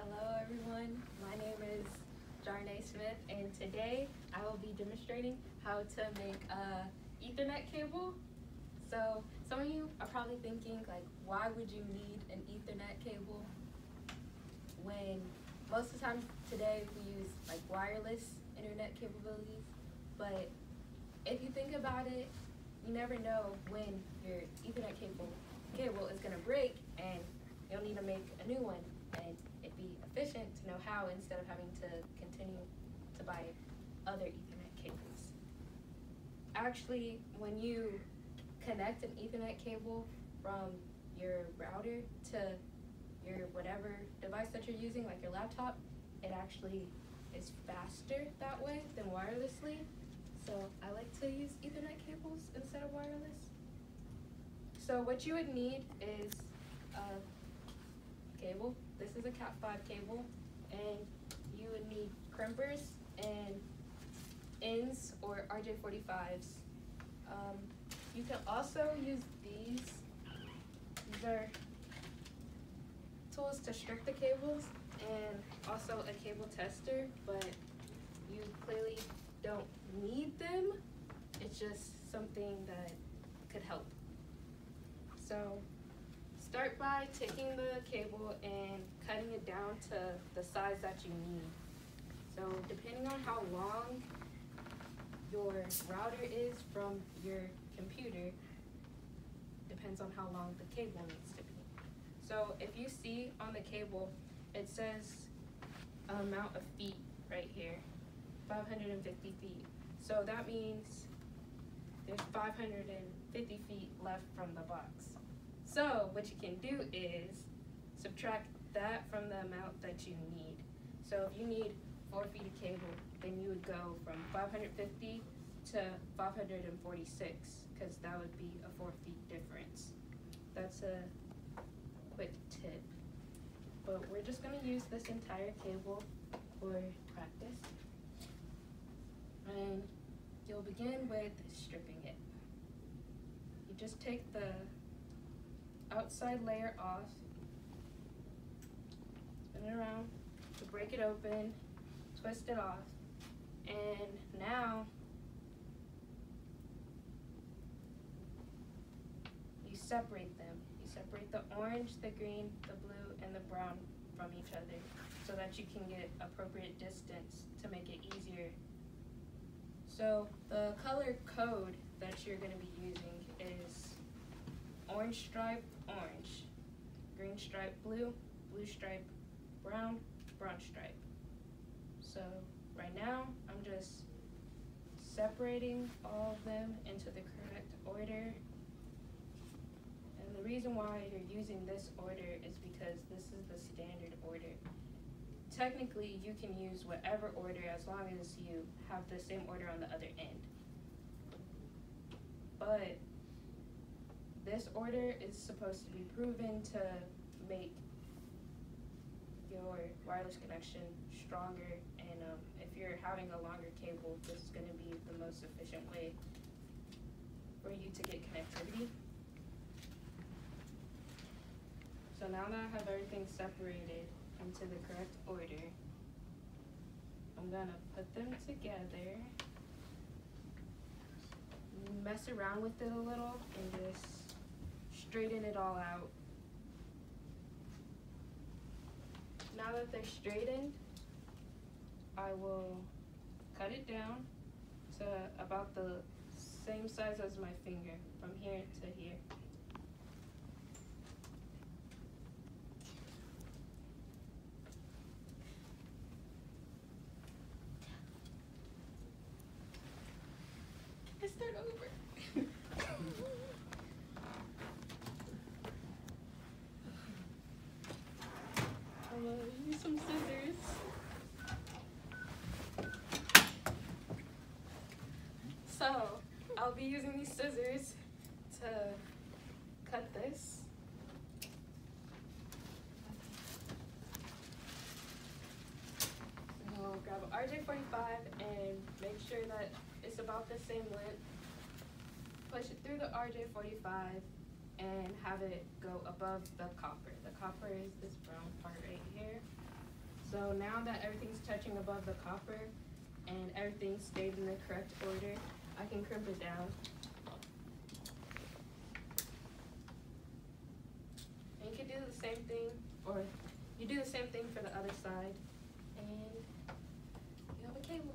Hello everyone, my name is Jarnay Smith and today I will be demonstrating how to make a Ethernet cable. So some of you are probably thinking like, why would you need an Ethernet cable when most of the time today we use like wireless internet capabilities? But if you think about it, you never know when your Ethernet cable is going to break and you'll need to make a new one, and it'd be efficient to know how instead of having to continue to buy other Ethernet cables. Actually, when you connect an Ethernet cable from your router to your whatever device that you're using, like your laptop, it actually is faster that way than wirelessly. So I like to use Ethernet cables instead of wireless. So what you would need is a cable. This is a Cat5 cable, and you would need crimpers and ends or RJ45s. You can also use these. These are tools to strip the cables, and also a cable tester, but you clearly don't need them. It's just something that could help. So start by taking the cable and cutting it down to the size that you need. So depending on how long your router is from your computer, depends on how long the cable needs to be. So if you see on the cable, it says amount of feet right here, 550 feet. So that means there's 550 feet left from the box. So what you can do is subtract that from the amount that you need. So if you need 4 feet of cable, then you would go from 550 to 546, because that would be a 4 feet difference. That's a quick tip. But we're just going to use this entire cable for practice. And you'll begin with stripping it. You just take the outside layer off, spin it around to break it open, twist it off, and now you separate them. You separate the orange, the green, the blue, and the brown from each other so that you can get appropriate distance to make it easier. So the color code that you're going to be using is orange stripe, orange, green stripe, blue, blue stripe, brown, brown stripe. So right now, I'm just separating all of them into the correct order. And the reason why you're using this order is because this is the standard order. Technically, you can use whatever order as long as you have the same order on the other end. But this order is supposed to be proven to make your wireless connection stronger, and if you're having a longer cable, this is going to be the most efficient way for you to get connectivity. So now that I have everything separated into the correct order, I'm going to put them together, mess around with it a little, and just straighten it all out. Now that they're straightened, I will cut it down to about the same size as my finger, from here to here. Let's start over. I'm gonna use some scissors. So I'll be using these scissors to cut this. So grab an RJ45 and make sure that it's about the same length. Push it through the RJ45 and have it go above the copper. The copper is this brown part right here. So now that everything's touching above the copper and everything stayed in the correct order, I can crimp it down. And you can do the same thing, or you do the same thing for the other side, and you have a cable.